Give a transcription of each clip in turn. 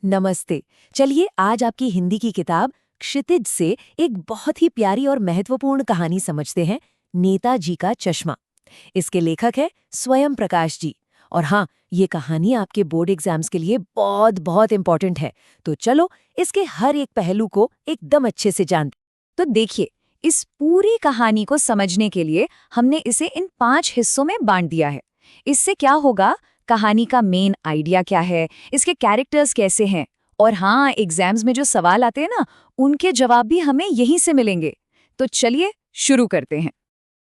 नमस्ते। चलिए आज आपकी हिंदी की किताब क्षितिज से एक बहुत ही प्यारी और महत्वपूर्ण कहानी समझते हैं, नेताजी का चश्मा। इसके लेखक है स्वयं प्रकाश जी। और हाँ, ये कहानी आपके बोर्ड एग्जाम्स के लिए बहुत बहुत इंपॉर्टेंट है। तो चलो इसके हर एक पहलू को एकदम अच्छे से जानते। तो देखिए, इस पूरी कहानी को समझने के लिए हमने इसे इन 5 हिस्सों में बांट दिया है। इससे क्या होगा, कहानी का मेन आइडिया क्या है, इसके कैरेक्टर्स कैसे हैं, और हाँ, एग्जाम्स में जो सवाल आते हैं ना, उनके जवाब भी हमें यहीं से मिलेंगे। तो चलिए शुरू करते हैं।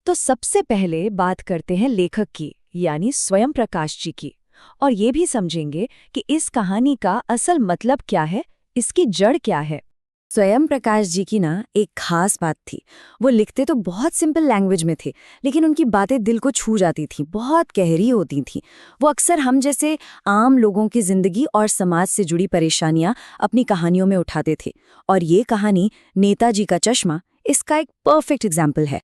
तो सबसे पहले बात करते हैं लेखक की, यानी स्वयं प्रकाश जी की। और ये भी समझेंगे कि इस कहानी का असल मतलब क्या है, इसकी जड़ क्या है। स्वयं प्रकाश जी की ना एक खास बात थी। वो लिखते तो बहुत सिंपल लैंग्वेज में थे, लेकिन उनकी बातें दिल को छू जाती थीं, बहुत गहरी होती थीं। वो अक्सर हम जैसे आम लोगों की जिंदगी और समाज से जुड़ी परेशानियां अपनी कहानियों में उठाते थे। और ये कहानी नेताजी का चश्मा इसका एक परफेक्ट एग्जाम्पल है।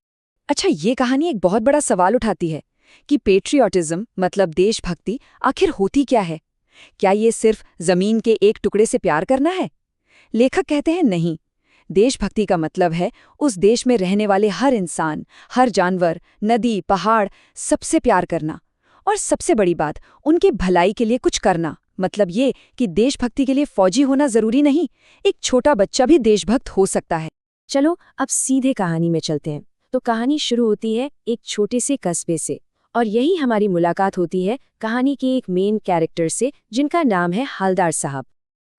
अच्छा, ये कहानी एक बहुत बड़ा सवाल उठाती है कि पेट्रियोटिज्म मतलब देशभक्ति आखिर होती क्या है। क्या ये सिर्फ जमीन के एक टुकड़े से प्यार करना है? लेखक कहते हैं नहीं। देशभक्ति का मतलब है उस देश में रहने वाले हर इंसान, हर जानवर, नदी, पहाड़, सबसे प्यार करना। और सबसे बड़ी बात, उनकी भलाई के लिए कुछ करना। मतलब ये कि देशभक्ति के लिए फौजी होना जरूरी नहीं, एक छोटा बच्चा भी देशभक्त हो सकता है। चलो अब सीधे कहानी में चलते हैं। तो कहानी शुरू होती है एक छोटे से कस्बे से, और यही हमारी मुलाकात होती है कहानी के एक मेन कैरेक्टर से, जिनका नाम है हवलदार साहब।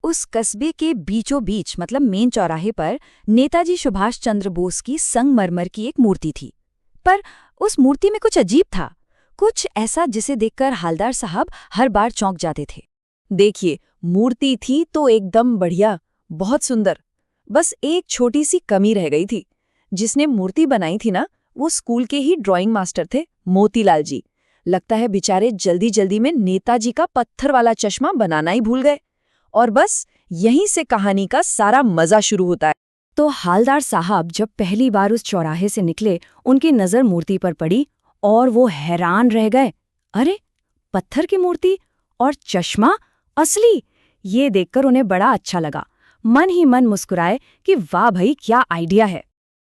उस कस्बे के बीचों बीच मतलब मेन चौराहे पर नेताजी सुभाष चंद्र बोस की संगमरमर की एक मूर्ति थी। पर उस मूर्ति में कुछ अजीब था, कुछ ऐसा जिसे देखकर हवलदार साहब हर बार चौंक जाते थे। देखिए, मूर्ति थी तो एकदम बढ़िया, बहुत सुंदर। बस एक छोटी सी कमी रह गई थी। जिसने मूर्ति बनाई थी ना, वो स्कूल के ही ड्राइंग मास्टर थे, मोतीलाल जी। लगता है बेचारे जल्दी जल्दी में नेताजी का पत्थर वाला चश्मा बनाना ही भूल गए। और बस यहीं से कहानी का सारा मजा शुरू होता है। तो हवलदार साहब जब पहली बार उस चौराहे से निकले, उनकी नजर मूर्ति पर पड़ी और वो हैरान रह गए। अरे, पत्थर की मूर्ति और चश्मा असली! ये देखकर उन्हें बड़ा अच्छा लगा। मन ही मन मुस्कुराए कि वाह भाई, क्या आइडिया है।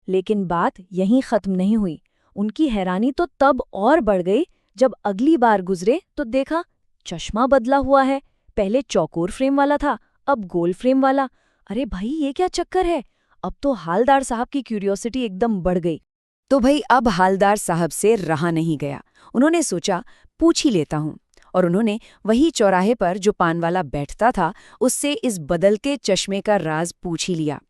लेकिन बात यहीं खत्म नहीं हुई। उनकी हैरानी तो तब और बढ़ गई जब अगली बार गुजरे तो देखा चश्मा बदला हुआ है। पहले चौकोर फ्रेम वाला था, अब गोल फ्रेम वाला। अरे भाई, ये क्या चक्कर है? अब तो हवलदार साहब की क्यूरियोसिटी एकदम बढ़ गई। तो भाई अब हवलदार साहब से रहा नहीं गया। उन्होंने सोचा पूछ ही लेता हूँ। और उन्होंने वही चौराहे पर जो पान वाला बैठता था, उससे इस बदल के चश्मे का राज पूछ ही लिया।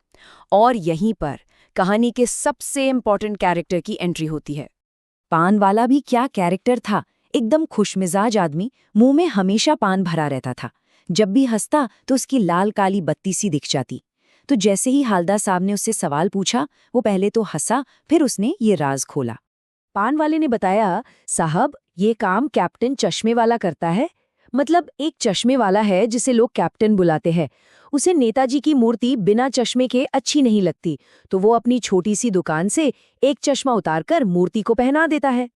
और यहीं पर कहानी के सबसे इम्पोर्टेंट कैरेक्टर की एंट्री होती है। पान वाला भी क्या कैरेक्टर था, एकदम खुशमिजाज आदमी, मुंह में हमेशा पान भरा रहता था। जब भी हंसता तो उसकी लाल काली बत्ती सी दिख जाती। तो जैसे ही हवलदार साहब ने उससे सवाल पूछा, वो पहले तो हंसा, फिर उसने ये राज खोला। पान वाले ने बताया, साहब ये काम कैप्टन चश्मे वाला करता है। मतलब एक चश्मे वाला है जिसे लोग कैप्टन बुलाते हैं। उसे नेताजी की मूर्ति बिना चश्मे के अच्छी नहीं लगती, तो वो अपनी छोटी सी दुकान से एक चश्मा उतारकर मूर्ति को पहना देता है।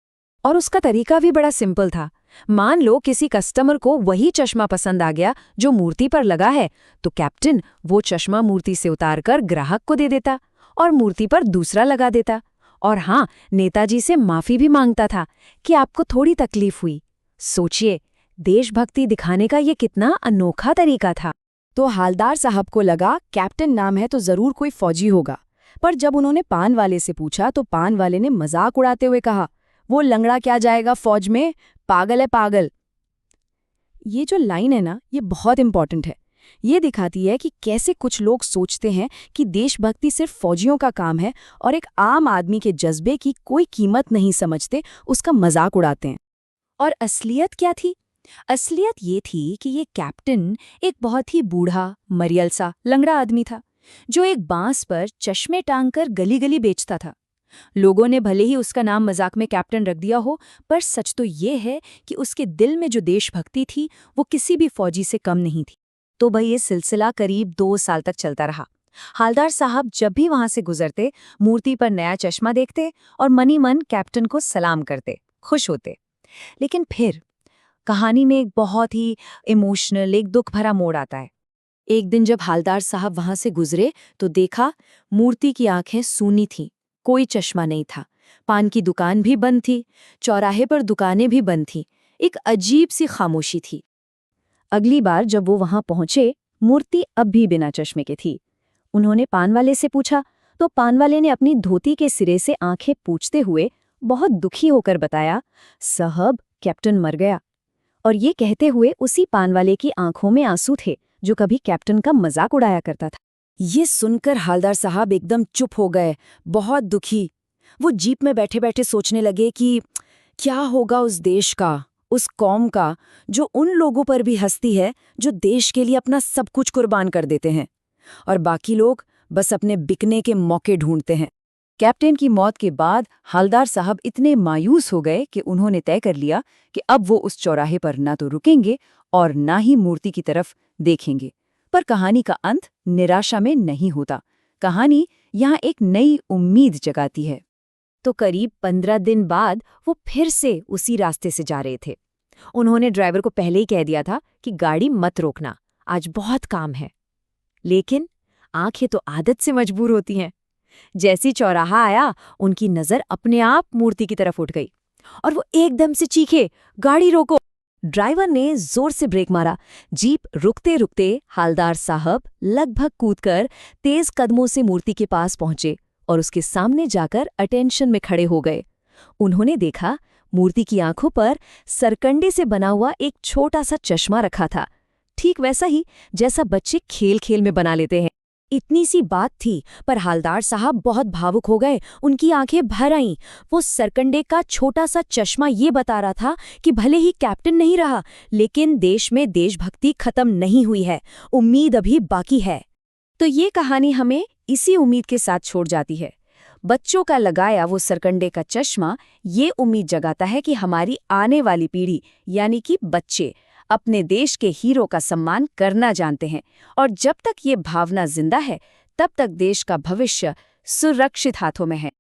और उसका तरीका भी बड़ा सिंपल था। मान लो किसी कस्टमर को वही चश्मा पसंद आ गया जो मूर्ति पर लगा है, तो कैप्टन वो चश्मा मूर्ति से उतारकर ग्राहक को दे देता और मूर्ति पर दूसरा लगा देता। और हाँ, नेताजी से माफी भी मांगता था कि आपको थोड़ी तकलीफ हुई। सोचिए, देशभक्ति दिखाने का ये कितना अनोखा तरीका था। तो हवलदार साहब को लगा कैप्टन नाम है तो जरूर कोई फौजी होगा। पर जब उन्होंने पान वाले से पूछा तो पान वाले ने मजाक उड़ाते हुए कहा, वो लंगड़ा क्या जाएगा फौज में, पागल है पागल। ये जो लाइन है ना, ये बहुत इंपॉर्टेंट है। ये दिखाती है कि कैसे कुछ लोग सोचते हैं कि देशभक्ति सिर्फ फौजियों का काम है और एक आम आदमी के जज्बे की कोई कीमत नहीं समझते, उसका मजाक उड़ाते हैं। और असलियत क्या थी? असलियत ये थी कि ये कैप्टन एक बहुत ही बूढ़ा, मरियल सा, लंगड़ा आदमी था, जो एक बांस पर चश्मे टांगकर गली गली बेचता था। लोगों ने भले ही उसका नाम मजाक में कैप्टन रख दिया हो, पर सच तो ये है कि उसके दिल में जो देशभक्ति थी वो किसी भी फौजी से कम नहीं थी। तो भाई ये सिलसिला करीब 2 साल तक चलता रहा। हवलदार साहब जब भी वहां से गुजरते, मूर्ति पर नया चश्मा देखते और मनी मन कैप्टन को सलाम करते, खुश होते। लेकिन फिर कहानी में एक बहुत ही इमोशनल, एक दुख भरा मोड़ आता है। एक दिन जब हालदार साहब वहां से गुजरे तो देखा मूर्ति की आंखें सूनी थीं, कोई चश्मा नहीं था। पान की दुकान भी बंद थी, चौराहे पर दुकानें भी बंद थीं। एक अजीब सी खामोशी थी। अगली बार जब वो वहां पहुंचे, मूर्ति अब भी बिना चश्मे के थी। उन्होंने पान वाले से पूछा तो पान वाले ने अपनी धोती के सिरे से आंखें पूछते हुए बहुत दुखी होकर बताया, साहब कैप्टन मर गया। और ये कहते हुए उसी पान वाले की आंखों में आंसू थे जो कभी कैप्टन का मजाक उड़ाया करता था। ये सुनकर हालदार साहब एकदम चुप हो गए, बहुत दुखी। वो जीप में बैठे बैठे सोचने लगे कि क्या होगा उस देश का, उस कौम का, जो उन लोगों पर भी हंसती है जो देश के लिए अपना सब कुछ कुर्बान कर देते हैं, और बाकी लोग बस अपने बिकने के मौके ढूंढते हैं। कैप्टन की मौत के बाद हालदार साहब इतने मायूस हो गए कि उन्होंने तय कर लिया कि अब वो उस चौराहे पर ना तो रुकेंगे और ना ही मूर्ति की तरफ देखेंगे। पर कहानी का अंत निराशा में नहीं होता। कहानी यहाँ एक नई उम्मीद जगाती है। तो करीब 15 दिन बाद वो फिर से उसी रास्ते से जा रहे थे। उन्होंने ड्राइवर को पहले ही कह दिया था कि गाड़ी मत रोकना, आज बहुत काम है। लेकिन आंखें तो आदत से मजबूर होती हैं। जैसी चौराहा आया, उनकी नजर अपने आप मूर्ति की तरफ उठ गई और वो एकदम से चीखे, गाड़ी रोको। ड्राइवर ने जोर से ब्रेक मारा। जीप रुकते रुकते हालदार साहब लगभग कूदकर तेज कदमों से मूर्ति के पास पहुंचे और उसके सामने जाकर अटेंशन में खड़े हो गए। उन्होंने देखा मूर्ति की आंखों पर सरकंडे से बना हुआ एक छोटा सा चश्मा रखा था, ठीक वैसा ही जैसा बच्चे खेल खेल में बना लेते हैं। इतनी सी बात थी, पर हालदार साहब बहुत भावुक हो गए। उनकी आंखें भर आईं। वो सरकंडे का छोटा सा चश्मा ये बता रहा था कि भले ही कैप्टन नहीं रहा, लेकिन देश में देशभक्ति खत्म नहीं हुई है, उम्मीद अभी बाकी है। तो ये कहानी हमें इसी उम्मीद के साथ छोड़ जाती है। बच्चों का लगाया वो सरकंडे का चश्मा ये उम्मीद जगाता है कि हमारी आने वाली पीढ़ी यानी कि बच्चे अपने देश के हीरो का सम्मान करना जानते हैं, और जब तक ये भावना जिंदा है तब तक देश का भविष्य सुरक्षित हाथों में है।